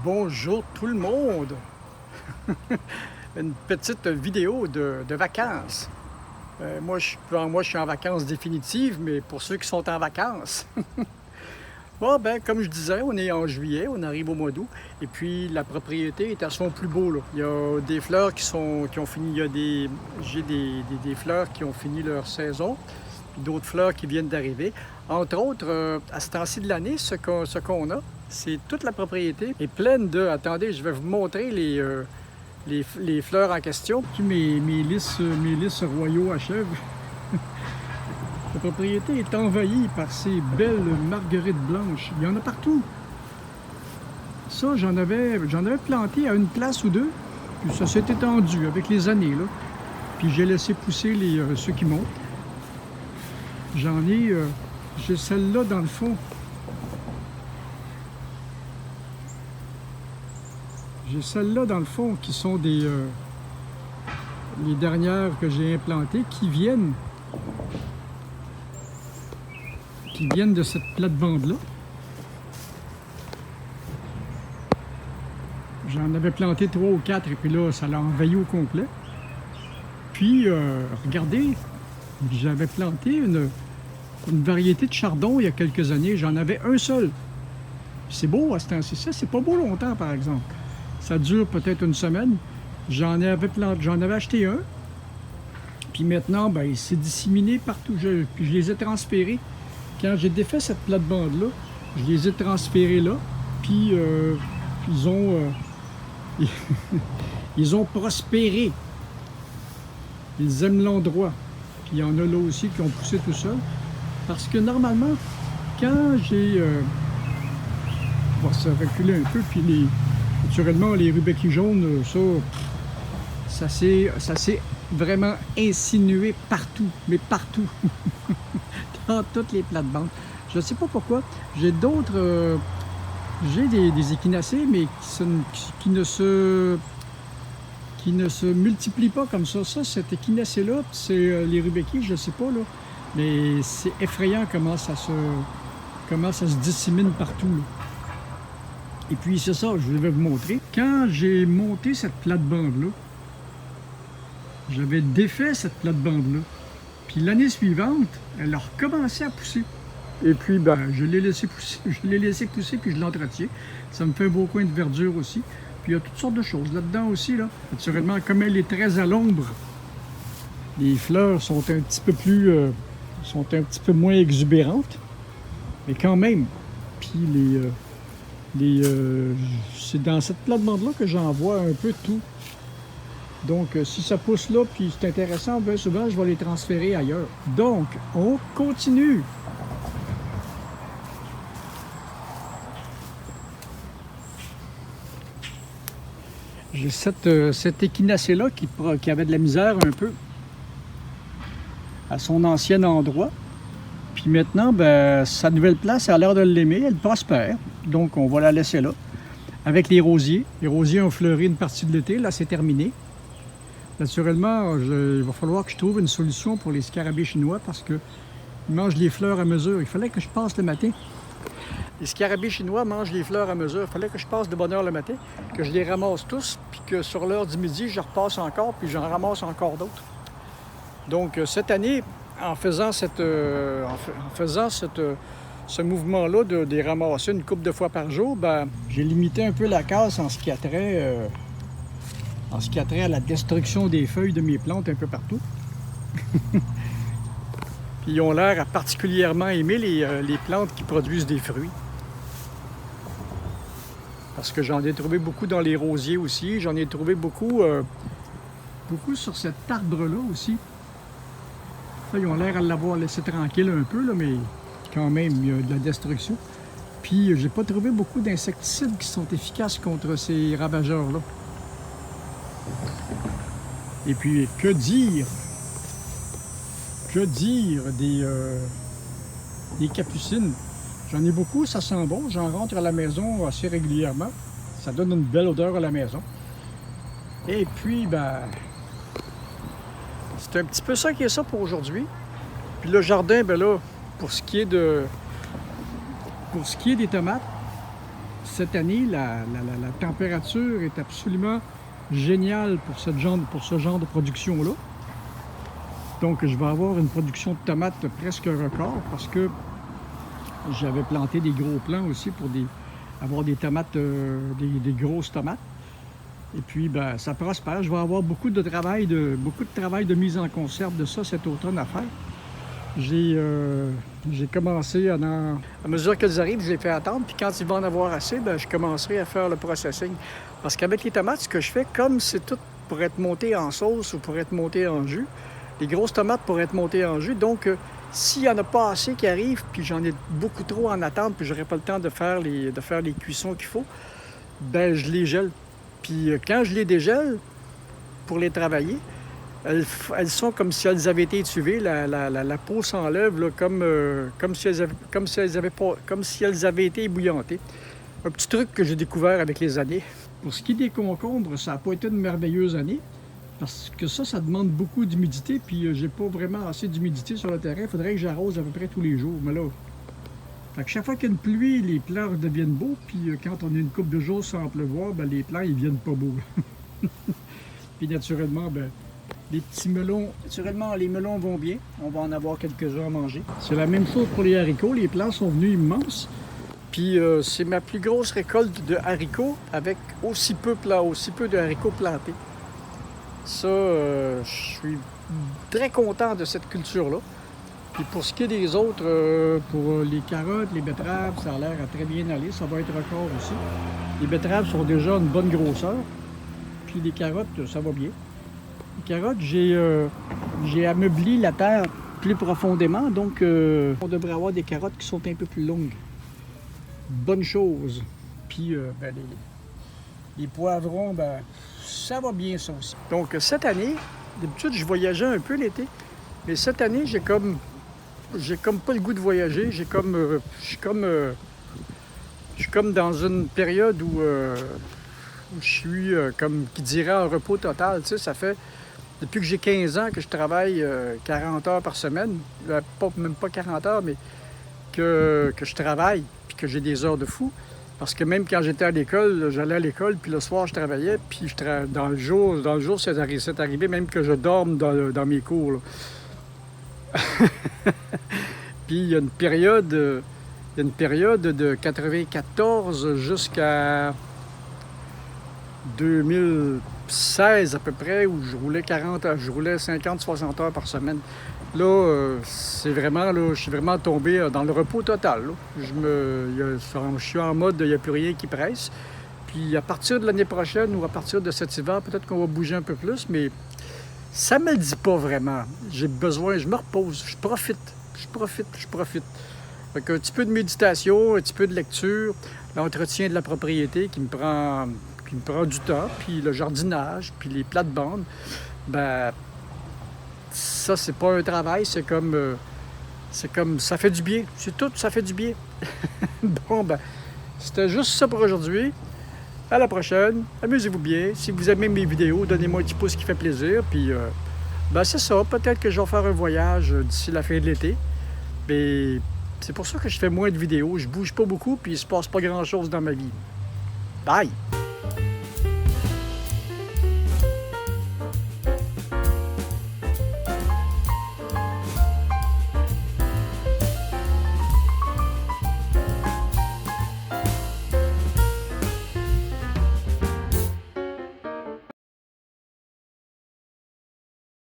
Bonjour tout le monde! Une petite vidéo de vacances. Moi, je suis en vacances définitives, mais pour ceux qui sont en vacances. Bon, ben, comme je disais, on est en juillet, on arrive au mois d'août, et puis la propriété est à son plus beau, là. Il y a des fleurs qui ont fini, j'ai des fleurs qui ont fini leur saison, puis d'autres fleurs qui viennent d'arriver. Entre autres, à ce temps-ci de l'année, ce qu'on a, c'est toute la propriété est pleine de... Attendez, je vais vous montrer les fleurs en question. Mes lys royaux achèvent. La propriété est envahie par ces belles marguerites blanches. Il y en a partout. Ça, j'en avais planté à une place ou deux, puis ça s'est étendu avec les années, là. Puis j'ai laissé pousser ceux qui montent. J'ai celle-là dans le fond. J'ai celles-là dans le fond qui sont les dernières que j'ai implantées qui viennent de cette plate-bande-là. J'en avais planté 3 ou 4 et puis là, ça l'a envahi au complet. Puis, regardez, j'avais planté une variété de chardon il y a quelques années. J'en avais un seul. C'est beau à ce temps-ci. Ça, c'est pas beau longtemps, par exemple. Ça dure peut-être une semaine. J'en avais acheté un. Puis maintenant, ben, il s'est disséminé partout. Je les ai transférés. Quand j'ai défait cette plate-bande-là, je les ai transférés là. Puis ils ont prospéré. Ils aiment l'endroit. Puis il y en a là aussi qui ont poussé tout seul. Parce que normalement, quand j'ai... on va se reculer un peu, puis naturellement, les rubéquilles jaunes, ça s'est vraiment insinué partout, mais partout, dans toutes les plates-bandes. Je ne sais pas pourquoi. J'ai d'autres... j'ai des échinacées, mais qui ne se multiplient pas comme ça. Ça, cette échinacée-là, c'est les rubéquilles, je ne sais pas, là. Mais c'est effrayant comment ça se dissémine partout, là. Et puis c'est ça, je vais vous montrer. Quand j'ai monté cette plate-bande-là, j'avais défait cette plate-bande-là. Puis l'année suivante, elle a recommencé à pousser. Et puis, ben, je l'ai laissé pousser, puis je l'entretiens. Ça me fait un beau coin de verdure aussi. Puis il y a toutes sortes de choses là-dedans aussi, là. Naturellement, comme elle est très à l'ombre, les fleurs sont un petit peu moins exubérantes. Mais quand même, puis c'est dans cette plate-bande-là que j'en vois un peu tout. Donc, si ça pousse là, puis c'est intéressant, bien souvent, je vais les transférer ailleurs. Donc, on continue. J'ai cette échinacée-là qui avait de la misère un peu à son ancien endroit. Puis maintenant, ben, sa nouvelle place, elle a l'air de l'aimer, elle prospère. Donc, on va la laisser là. Avec les rosiers. Les rosiers ont fleuri une partie de l'été. Là, c'est terminé. Naturellement, il va falloir que je trouve une solution pour les scarabées chinois parce qu'ils mangent les fleurs à mesure. Il fallait que je passe le matin. Les scarabées chinois mangent les fleurs à mesure. Il fallait que je passe de bonne heure le matin, que je les ramasse tous, puis que sur l'heure du midi, je repasse encore, puis j'en ramasse encore d'autres. Donc, cette année, en faisant ce mouvement-là de les ramasser une couple de fois par jour, ben, j'ai limité un peu la casse en ce qui a trait à la destruction des feuilles de mes plantes un peu partout. Puis ils ont l'air à particulièrement aimer les plantes qui produisent des fruits. Parce que j'en ai trouvé beaucoup dans les rosiers aussi. J'en ai trouvé beaucoup sur cet arbre-là aussi. Ils ont l'air à l'avoir laissé tranquille un peu, là, mais quand même, il y a de la destruction. Puis, j'ai pas trouvé beaucoup d'insecticides qui sont efficaces contre ces ravageurs-là. Et puis, que dire des capucines? J'en ai beaucoup, ça sent bon. J'en rentre à la maison assez régulièrement. Ça donne une belle odeur à la maison. Et puis, ben... c'est un petit peu ça qui est ça pour aujourd'hui. Puis le jardin, ben là, pour ce qui est des tomates, cette année, la température est absolument géniale pour ce genre de production-là. Donc, je vais avoir une production de tomates presque record parce que j'avais planté des gros plants aussi pour avoir des tomates, des grosses tomates. Et puis, ben, ça prospère. Je vais avoir beaucoup de travail de mise en conserve de ça cet automne à faire. J'ai commencé à mesure qu'elles arrivent, je les fais attendre. Puis quand il va en avoir assez, ben, je commencerai à faire le processing. Parce qu'avec les tomates, ce que je fais, comme c'est tout pour être monté en sauce ou pour être monté en jus, les grosses tomates pour être montées en jus. Donc, s'il n'y en a pas assez qui arrivent, puis j'en ai beaucoup trop en attente, puis je n'aurai pas le temps de faire les cuissons qu'il faut, ben je les gèle. Puis quand je les dégèle pour les travailler, elles sont comme si elles avaient été étuvées. La peau s'enlève là, comme si elles avaient été ébouillantées. Un petit truc que j'ai découvert avec les années. Pour ce qui est des concombres, ça n'a pas été une merveilleuse année. Parce que ça demande beaucoup d'humidité, puis j'ai pas vraiment assez d'humidité sur le terrain. Il faudrait que j'arrose à peu près tous les jours. Mais là, fait que chaque fois qu'il y a une pluie, les plants deviennent beaux, puis quand on a une couple de jours sans pleuvoir, ben, les plants, ils viennent pas beaux. Puis naturellement, ben, les petits melons, naturellement, les melons vont bien. On va en avoir quelques-uns à manger. C'est la même chose pour les haricots. Les plants sont venus immenses. Puis c'est ma plus grosse récolte de haricots avec aussi peu de haricots plantés. Ça, je suis très content de cette culture-là. Puis pour ce qui est des autres, pour les carottes, les betteraves, ça a l'air à très bien aller. Ça va être record aussi. Les betteraves sont déjà une bonne grosseur. Puis les carottes, ça va bien. Les carottes, j'ai ameubli la terre plus profondément. Donc, on devrait avoir des carottes qui sont un peu plus longues. Bonne chose. Puis, ben, les poivrons, ben, ça va bien ça aussi. Donc cette année, d'habitude je voyageais un peu l'été, mais cette année j'ai comme pas le goût de voyager. Je suis comme dans une période où je suis comme qui dirait en repos total. Tu sais, ça fait depuis que j'ai 15 ans que je travaille 40 heures par semaine, même pas 40 heures, mais que je travaille puis que j'ai des heures de fou. Parce que même quand j'étais à l'école, j'allais à l'école, puis le soir, je travaillais, puis dans le jour, c'est arrivé même que je dorme dans mes cours. Puis il y a une période de 94 jusqu'à 2016 à peu près, où je roulais 50-60 heures par semaine. Là, je suis vraiment tombé dans le repos total. Là. Je suis en mode, il n'y a plus rien qui presse. Puis à partir de l'année prochaine ou à partir de cet hiver, peut-être qu'on va bouger un peu plus, mais ça ne me le dit pas vraiment. J'ai besoin, je me repose, je profite. Fait qu'un petit peu de méditation, un petit peu de lecture, l'entretien de la propriété qui me prend du temps, puis le jardinage, puis les plates-bandes, ben ça, c'est pas un travail, c'est comme ça fait du bien. C'est tout, ça fait du bien. Bon, ben, c'était juste ça pour aujourd'hui. À la prochaine. Amusez-vous bien. Si vous aimez mes vidéos, donnez-moi un petit pouce qui fait plaisir. Puis, ben, c'est ça. Peut-être que je vais faire un voyage d'ici la fin de l'été. Mais c'est pour ça que je fais moins de vidéos. Je bouge pas beaucoup, puis il se passe pas grand-chose dans ma vie. Bye!